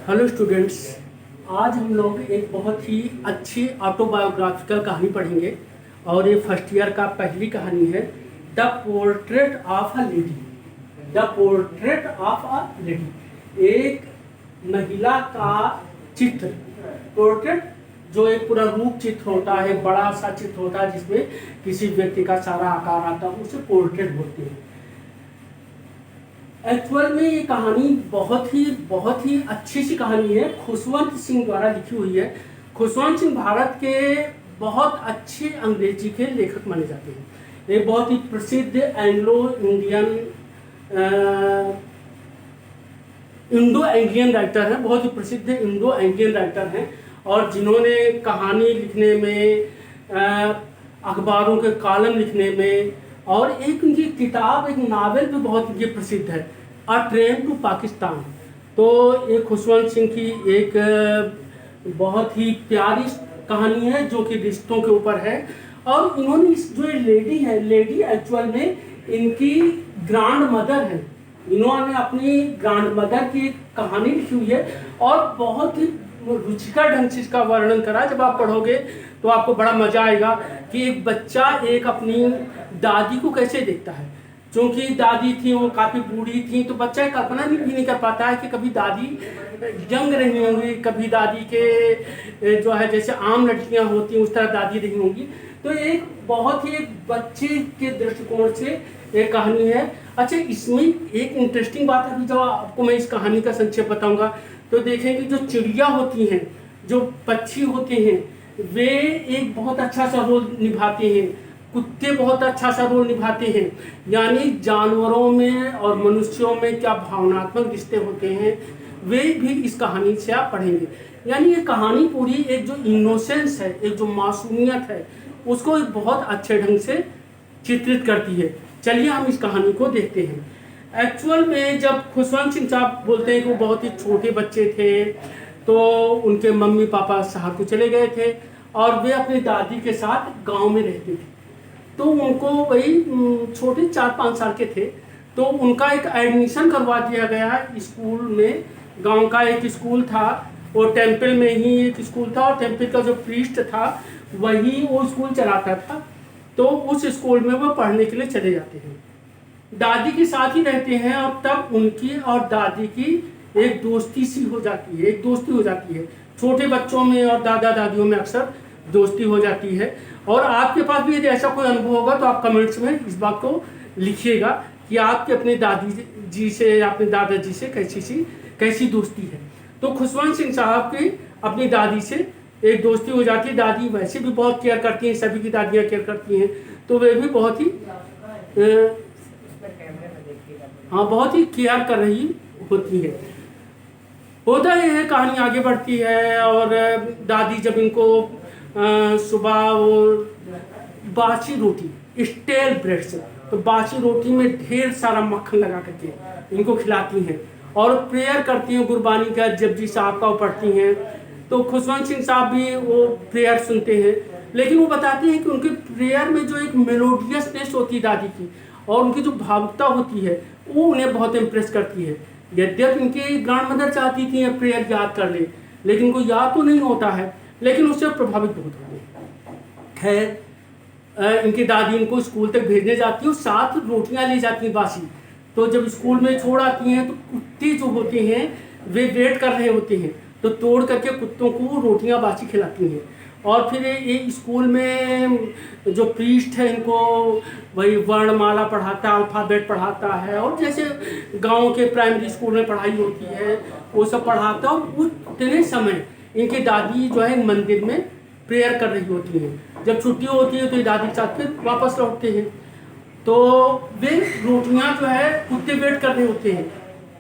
Hello students, आज हम लोग एक बहुत ही अच्छी ऑटोबायोग्राफिकल कहानी पढ़ेंगे और ये फर्स्ट ईयर का पहली कहानी है, the portrait of a lady. The portrait of a lady, एक महिला का चित्र। पोर्ट्रेट जो एक पूरा रूप चित्र होता है, बड़ा सा चित्र होता है जिसमें किसी व्यक्ति का सारा आकार आता है, उसे पोर्ट्रेट बोलते हैं। एक्चुअल में ये कहानी बहुत ही अच्छी सी कहानी है, खुशवंत सिंह द्वारा लिखी हुई है। खुशवंत सिंह भारत के बहुत अच्छे अंग्रेजी के लेखक माने जाते हैं। एक बहुत ही प्रसिद्ध इंडो एंग्लियन राइटर है, बहुत ही प्रसिद्ध इंडो एंग्लियन राइटर हैं, और जिन्होंने कहानी लिखने में, अखबारों के कॉलम लिखने में, और एक उनकी किताब, एक नावल भी बहुत ये प्रसिद्ध है, अ ट्रेन टू पाकिस्तान। तो ये खुशवंत सिंह की एक बहुत ही प्यारी कहानी है जो कि रिश्तों के ऊपर है। और इन्होंने इस जो लेडी है, लेडी एक्चुअल में इनकी ग्रैंड मदर है। इन्होंने अपनी ग्रैंड मदर की कहानी लिखी हुई है और बहुत ही रुचिकर ढंग से इसका वर्णन करा। जब आप पढ़ोगे तो आपको बड़ा मजा आएगा कि एक बच्चा एक अपनी दादी को कैसे देखता है। क्योंकि दादी थी, वो काफ़ी बूढ़ी थी, तो बच्चा कल्पना भी नहीं कर पाता है कि कभी दादी यंग रही होंगी, कभी दादी के जो है जैसे आम लड़कियां होती हैं उस तरह दादी रही होंगी। तो एक बहुत ही एक बच्चे के दृष्टिकोण से एक कहानी है। अच्छा, इसमें एक इंटरेस्टिंग बात है, अभी जब आपको मैं इस कहानी का संक्षेप बताऊंगा तो देखेंगे जो चिड़िया होती हैं, जो पक्षी होते हैं, वे एक बहुत अच्छा सा रोल निभाते हैं। कुत्ते बहुत अच्छा सा रोल निभाते हैं। यानी जानवरों में और मनुष्यों में क्या भावनात्मक रिश्ते होते हैं, वे भी इस कहानी से आप पढ़ेंगे। यानी ये कहानी पूरी एक जो इनोसेंस है, एक जो मासूमियत है, उसको एक बहुत अच्छे ढंग से चित्रित करती है। चलिए हम इस कहानी को देखते हैं। एक्चुअल में जब खुशवंत सिंह साहब बोलते हैं कि वो बहुत ही छोटे बच्चे थे, तो उनके मम्मी पापा शहर को चले गए थे और वे अपनी दादी के साथ गांव में रहते थे। तो उनको वही छोटे 4-5 साल के थे, तो उनका एक एडमिशन करवा दिया गया स्कूल में। गांव का एक स्कूल था, वो टेम्पल में ही एक स्कूल था, और टेम्पल का जो प्रीस्ट था वही वो स्कूल चलाता था। तो उस स्कूल में वो पढ़ने के लिए चले जाते हैं, दादी के साथ ही रहते हैं। और तब उनकी और दादी की एक दोस्ती सी हो जाती है, एक दोस्ती हो जाती है। छोटे बच्चों में और दादा दादियों में अक्सर दोस्ती हो जाती है। और आपके पास भी यदि ऐसा कोई अनुभव होगा तो आप कमेंट्स में इस बात को लिखिएगा कि आपके अपने दादी जी से या अपने दादाजी से कैसी दोस्ती है। तो खुशवंत सिंह साहब की अपनी दादी से एक दोस्ती हो जाती है। दादी वैसे भी बहुत केयर करती हैं, सभी की दादियाँ केयर करती हैं, तो वे भी बहुत ही केयर कर रही होती है। होता यह है, कहानी आगे बढ़ती है और दादी जब इनको सुबह वो बासी रोटी, स्टेल ब्रेड से, तो बासी रोटी में ढेर सारा मक्खन लगा करके इनको खिलाती हैं और प्रेयर करती हैं, गुरबानी का जपजी साहब का वो पढ़ती हैं। तो खुशवंत सिंह साहब भी वो प्रेयर सुनते हैं, लेकिन वो बताते हैं कि उनके प्रेयर में जो एक मेलोडियसनेस होती है दादी की, और उनकी जो भावुकता होती है, वो उन्हें बहुत इम्प्रेस करती है। यद्यपि इनकी ग्रैंड मदर चाहती थी प्रेयर याद कर ले, लेकिन उनको याद तो नहीं होता है, लेकिन उससे प्रभावित बहुत हो। खैर, इनकी दादी इनको स्कूल तक भेजने जाती है और 7 रोटियां ले जाती हैं बासी। तो जब स्कूल में छोड़ आती हैं तो कुत्ते जो होते हैं वे वेट कर रहे होते हैं, तो तोड़ करके कुत्तों को रोटियां बासी खिलाती हैं। और फिर ये स्कूल में जो प्रीस्ट है इनको वही वर्णमाला पढ़ाता है, अल्फ़ाबेट पढ़ाता है, और जैसे गांव के प्राइमरी स्कूल में पढ़ाई होती है वो सब पढ़ाता है। और उतने समय इनकी दादी जो है मंदिर में प्रेयर कर रही होती हैं। जब छुट्टी होती है तो ये दादी के साथ फिर वापस लौटते हैं। तो वे रोटियां जो है कुत्ते वेट कर रहे होते हैं,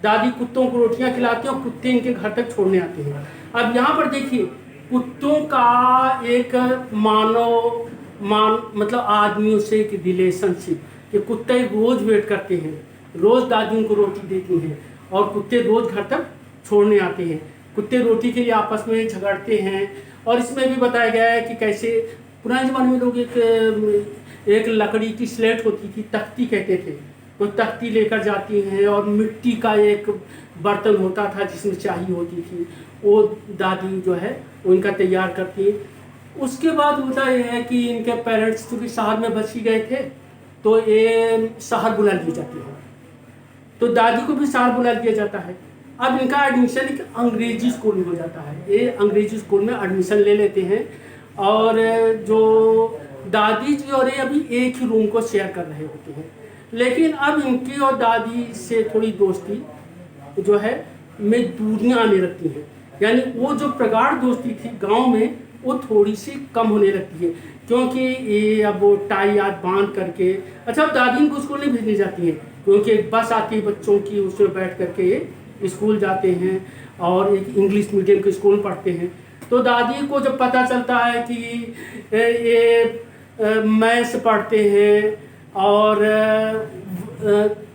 दादी कुत्तों को रोटियां खिलाती हैं और कुत्ते इनके घर तक छोड़ने आते हैं। अब यहाँ पर देखिए, कुत्तों का एक मतलब आदमियों से एक रिलेशनशिप, कि कुत्ते रोज वेट करते हैं, रोज दादी उनको रोटी देती हैं और कुत्ते रोज घर तक छोड़ने आते हैं। कुत्ते रोटी के लिए आपस में झगड़ते हैं। और इसमें भी बताया गया है कि कैसे पुराने ज़माने में लोग एक लकड़ी की स्लेट होती थी, तख्ती कहते थे, तो तख्ती लेकर जाती हैं और मिट्टी का एक बर्तन होता था जिसमें चाय होती थी, वो दादी जो है उनका तैयार करती है। उसके बाद होता यह है कि इनके पेरेंट्स चूँकि शहर में बस ही गए थे तो ये शहर बुला लिए जाते हैं, तो दादी को भी शहर बुला लिया जाता है। अब इनका एडमिशन एक अंग्रेजी स्कूल में हो जाता है, ये अंग्रेजी स्कूल में एडमिशन ले लेते हैं और जो दादी जी और ये अभी एक ही रूम को शेयर कर रहे होते हैं। लेकिन अब इनकी और दादी से थोड़ी दोस्ती जो है में दूरियां आने लगती हैं, यानी वो जो प्रगाढ़ दोस्ती थी गांव में वो थोड़ी सी कम होने लगती है, क्योंकि ये अब वो टाई याद बांध करके, अच्छा अब दादी इनको स्कूल नहीं भेजने जाती है क्योंकि एक बस आती है बच्चों की, उसमें बैठ करके ये स्कूल जाते हैं और एक इंग्लिश मीडियम के स्कूल पढ़ते हैं। तो दादी को जब पता चलता है कि ये मैथ्स पढ़ते हैं और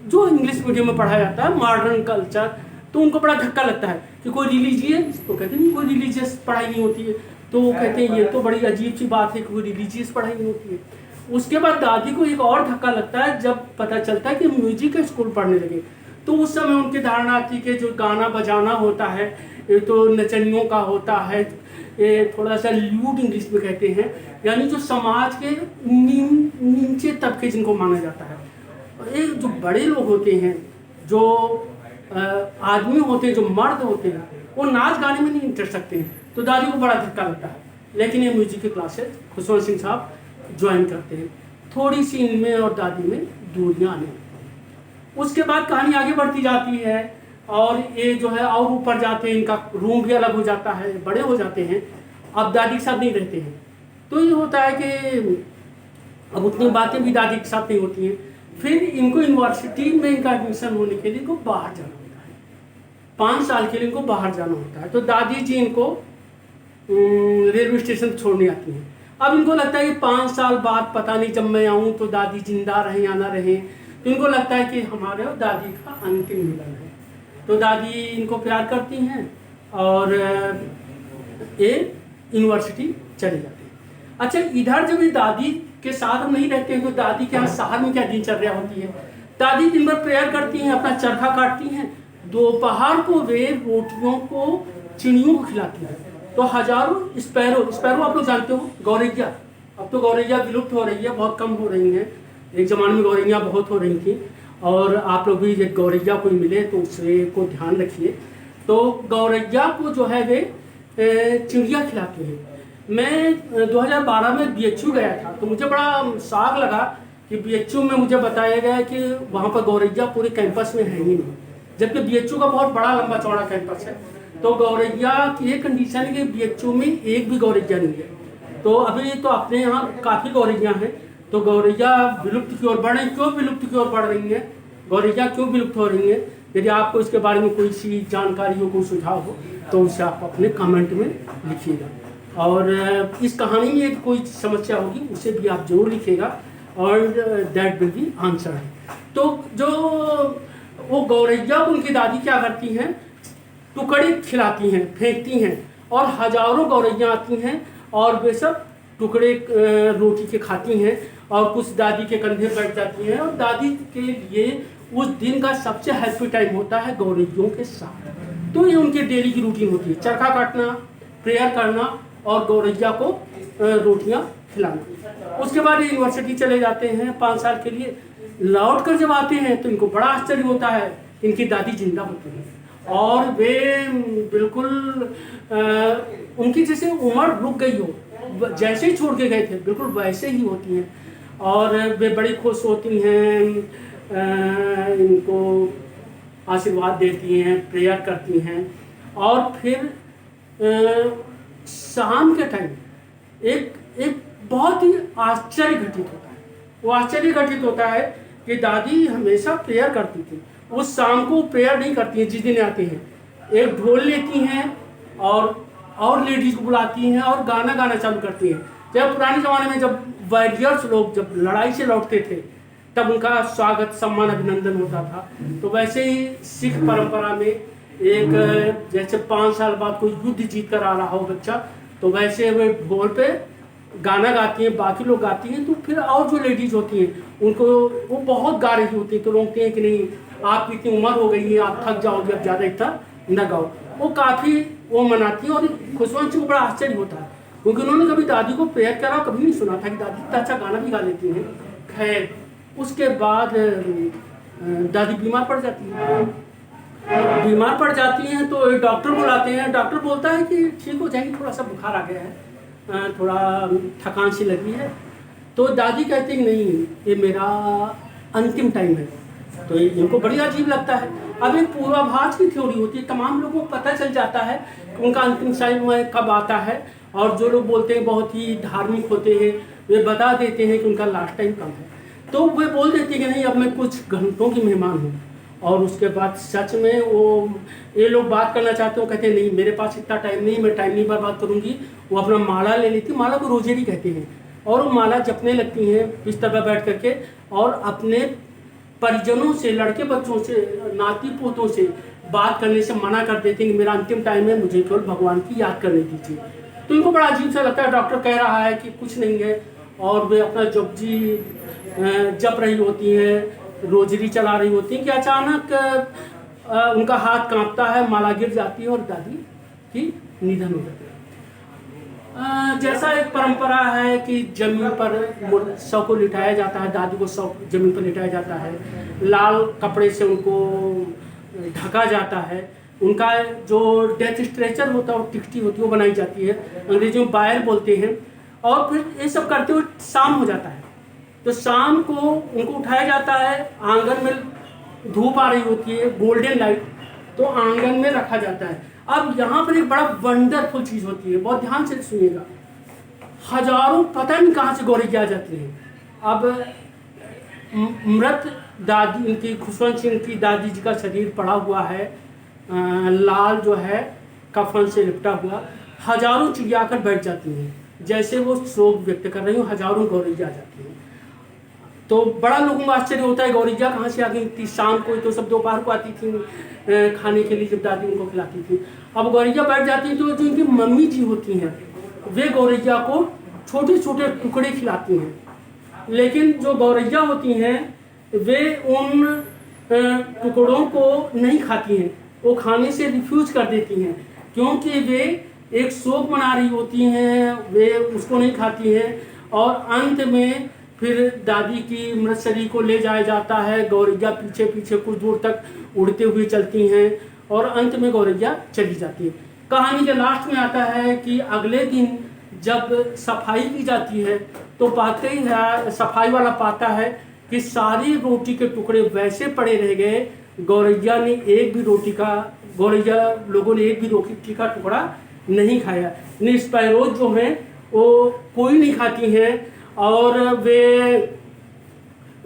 जो इंग्लिश मीडियम में पढ़ाया जाता है मॉडर्न कल्चर, तो उनको बड़ा धक्का लगता है कि कोई रिलीजियस, तो कहते नहीं कोई रिलीजियस पढ़ाई नहीं होती है, तो वो कहते हैं ये तो बड़ी अजीब सी बात है कि कोई रिलीजियस पढ़ाई नहीं होती है। उसके बाद दादी को एक और धक्का लगता है जब पता चलता है कि म्यूजिक का स्कूल पढ़ने लगे। तो उस समय उनकी धारणा थी कि जो गाना बजाना होता है ये तो नचनियों का होता है, ये थोड़ा सा ल्यूड इंग्लिश में कहते हैं, यानी जो समाज के नीचे तबके जिनको माना जाता है। ये जो बड़े लोग होते हैं, जो आदमी होते हैं, जो मर्द होते हैं, वो नाच गाने में नहीं इंटरेस्ट रखते हैं, तो दादी को बड़ा धक्का लगता है। लेकिन ये म्यूजिक की क्लासेस खुशवंत सिंह साहब ज्वाइन करते हैं, थोड़ी सी इनमें और दादी में दूरियां आने लगती हैं। उसके बाद कहानी आगे बढ़ती जाती है और ये जो है और ऊपर जाते हैं, इनका रूम भी अलग हो जाता है, बड़े हो जाते हैं, अब दादी के साथ नहीं रहते हैं। तो ये होता है कि अब उतनी बातें भी दादी के साथ नहीं होती हैं। फिर इनको यूनिवर्सिटी में इनका एडमिशन होने के लिए इनको बाहर जाना होता है, 5 साल के लिए इनको बाहर जाना होता है। तो दादी जी इनको रेलवे स्टेशन छोड़ने आती हैं। अब इनको लगता है कि 5 साल बाद पता नहीं जब मैं आऊँ तो दादी जिंदा रहें या ना रहें, तो इनको लगता है कि हमारे और दादी का अंतिम मिलन है। तो दादी इनको प्यार करती हैं और ये यूनिवर्सिटी चले जाते हैं। अच्छा, इधर जब ये दादी के साथ हम नहीं रहते हैं तो दादी के यहाँ शहर में क्या दिनचर्या होती है। दादी दिन भर प्रेयर करती हैं, अपना चरखा काटती हैं, दोपहर को वे रोटियों को चिड़ियों को खिलाती हैं। तो हजारों स्पैरो आप लोग जानते हो, गौरैया, अब तो गौरैया विलुप्त हो रही है, बहुत कम हो रही हैं। एक ज़माने में गौरैया बहुत हो रही थी और आप लोग भी एक गौरैया कोई मिले तो उससे को ध्यान रखिए। तो गौरैया को जो है वे चिड़िया खिलाती हैं। मैं 2012 में BHU गया था तो मुझे बड़ा शौक लगा कि BHU में मुझे बताया गया कि वहाँ पर गौरैया पूरे कैंपस में है ही नहीं, जबकि BHU का बहुत बड़ा लंबा चौड़ा कैंपस है। तो गौरैया की ये कंडीशन है कि BHU में एक भी गौरैया नहीं है। तो अभी तो अपने यहाँ काफ़ी गौरैया हैं, तो गौरैया विलुप्त की ओर बढ़ रही। क्यों विलुप्त की ओर बढ़ रही हैं, गौरैया क्यों विलुप्त हो रही हैं? यदि आपको इसके बारे में कोई सी जानकारी हो, कोई सुझाव हो तो उसे आप अपने कमेंट में लिखिएगा। और इस कहानी में यदि कोई समस्या होगी उसे भी आप जरूर लिखिएगा और दैट विल बी आंसर। तो जो वो गौरैया को उनकी दादी क्या करती हैं, टुकड़े खिलाती हैं, फेंकती हैं और हजारों गौरैया आती हैं और वे सब टुकड़े रोटी के खाती हैं और कुछ दादी के कंधे बैठ जाती हैं। और दादी के लिए उस दिन का सबसे हैप्पी टाइम होता है गौरैयों के साथ। तो ये उनके डेली की रूटीन होती है, चरखा काटना, प्रेयर करना और गौरैया को रोटियां खिलाना। उसके बाद ये यूनिवर्सिटी चले जाते हैं 5 साल के लिए। लौट कर जब आते हैं तो इनको बड़ा आश्चर्य होता है, इनकी दादी जिंदा होती हैं और वे बिल्कुल उनकी जैसे उम्र रुक गई हो, जैसे ही छोड़ के गए थे बिल्कुल वैसे ही होती हैं और वे बड़ी खुश होती हैं, इनको आशीर्वाद देती हैं, प्रेयर करती हैं। और फिर शाम के टाइम एक बहुत ही आश्चर्य घटित होता है। वो आश्चर्य घटित होता है कि दादी हमेशा प्रेयर करती थी, उस शाम को प्रेयर नहीं करती हैं जिस दिन आते हैं। एक ढोल लेती हैं और लेडीज को बुलाती हैं और गाना चालू करती हैं। जब पुराने ज़माने में जब वॉरियर्स लोग जब लड़ाई से लौटते थे तब उनका स्वागत, सम्मान, अभिनंदन होता था। तो वैसे ही सिख परंपरा में एक जैसे 5 साल बाद कोई युद्ध जीत कर आ रहा हो बच्चा, तो वैसे वे ढोल पे गाना गाती हैं, बाकी लोग गाती हैं, तो फिर और जो लेडीज होती हैं उनको वो बहुत गा रही होती है, तो लोग कहते हैं कि नहीं आपकी इतनी उम्र हो गई है, आप थक जाओगे, अब ज़्यादा इतना न गाओ। वो काफ़ी वो मनाती है और खुशवंत सिंह को बड़ा आश्चर्य होता है, क्योंकि उन्होंने कभी दादी को प्रेयर करा कभी नहीं सुना था कि दादी इतना अच्छा गाना भी गा लेती हैं। खैर उसके बाद दादी बीमार पड़ जाती हैं तो डॉक्टर बुलाते हैं। डॉक्टर बोलता है कि ठीक हो जाएगी, थोड़ा सा बुखार आ गया है, थोड़ा थकान सी लगी है। तो दादी कहती है नहीं ये मेरा अंतिम टाइम है। तो इनको बड़ी अजीब लगता है। अब एक पूर्वाभास की थ्योरी होती है, तमाम लोगों को पता चल जाता है कि उनका अंतिम टाइम कब आता है, और जो लोग बोलते हैं बहुत ही धार्मिक होते हैं वे बता देते हैं कि उनका लास्ट टाइम कब है। तो वे बोल देते हैं कि नहीं अब मैं कुछ घंटों की मेहमान हूँ। और उसके बाद सच में वो ये लोग बात करना चाहते हो, कहते हैं नहीं मेरे पास इतना टाइम नहीं, मैं टाइम नहीं बर्बाद करूँगी। वो अपना माला ले लेती, माला को रोजेरी कहते हैं, और वो माला जपने लगती हैं बिस्तर पर बैठ करके, और अपने परिजनों से, लड़के बच्चों से, नाती पोतों से बात करने से मना कर देते हैं कि मेरा अंतिम टाइम है, मुझे केवल भगवान की याद करने दीजिए। तो इनको बड़ा अजीब सा लगता है, डॉक्टर कह रहा है कि कुछ नहीं है, और वे अपना जप रही होती हैं, रोजरी चला रही होती हैं कि अचानक उनका हाथ कांपता है, माला गिर जाती है और दादी की निधन हो जाती है। जैसा एक परंपरा है कि जमीन पर शव को लिटाया जाता है, दादी को शव जमीन पर लिटाया जाता है, लाल कपड़े से उनको ढका जाता है, उनका जो डेथ स्ट्रेचर होता है और टिकटी होती है वो बनाई जाती है, अंग्रेजी में बायर बोलते हैं। और फिर ये सब करते हुए शाम हो जाता है, तो शाम को उनको उठाया जाता है, आंगन में धूप आ रही होती है, गोल्डन लाइट, तो आंगन में रखा जाता है। अब यहाँ पर एक बड़ा वंडरफुल चीज होती है, बहुत ध्यान से सुनिएगा। हजारों पता नहीं कहाँ से गौरैया आ जाती हैं। अब मृत दादी, इनकी खुशवंत सिंह की दादी जी का शरीर पड़ा हुआ है, लाल जो है कफन से लिपटा हुआ, हजारों चिड़िया आकर बैठ जाती हैं, जैसे वो शोक व्यक्त कर रही हो, हजारों गौरैया आ जाती हैं। तो बड़ा लोगों को आश्चर्य होता है गौरैया कहाँ से आ गई थी, शाम को तो सब दोपहर को आती थी खाने के लिए जब दादी उनको खिलाती थी। अब गौरैया बैठ जाती है, तो जो इनकी मम्मी जी होती हैं वे गौरैया को छोटे छोटे टुकड़े खिलाती हैं, लेकिन जो गौरैया होती हैं वे उन टुकड़ों को नहीं खाती हैं, वो खाने से रिफ्यूज कर देती हैं, क्योंकि वे एक शोक मना रही होती हैं, वे उसको नहीं खाती हैं। और अंत में फिर दादी की मृत शरीर को ले जाया जाता है, गौरैया पीछे पीछे कुछ दूर तक उड़ते हुए चलती हैं, और अंत में गौरैया चली जाती है। कहानी के लास्ट में आता है कि अगले दिन जब सफाई की जाती है तो पाते ही है, सफाई वाला पाता है कि सारी रोटी के टुकड़े वैसे पड़े रह गए, गौरैया ने एक भी रोटी का, गौरैया लोगों ने एक भी रोटी का टुकड़ा नहीं खाया। स्पैरोज जो हैं वो कोई नहीं खाती हैं, और वे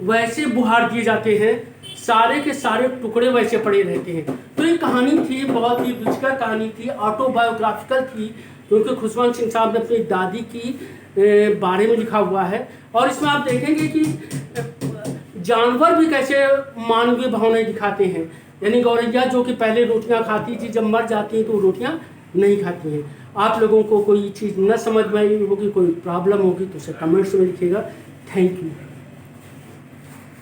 वैसे बुहार दिए जाते हैं, सारे के सारे टुकड़े वैसे पड़े रहते हैं। तो ये कहानी थी, बहुत ही रुचिकर कहानी थी, ऑटोबायोग्राफिकल थी, क्योंकि खुशवंत सिंह साहब ने अपनी दादी की बारे में लिखा हुआ है। और इसमें आप देखेंगे कि जानवर भी कैसे मानवीय भावनाएं दिखाते हैं, यानी गौरैया जो कि पहले रोटियां खाती थी, जब मर जाती हैं तो वो रोटियां नहीं खाती हैं। आप लोगों को कोई चीज़ न समझ में आई होगी, कोई प्रॉब्लम होगी तो उसे कमेंट्स में लिखिएगा। Thank you.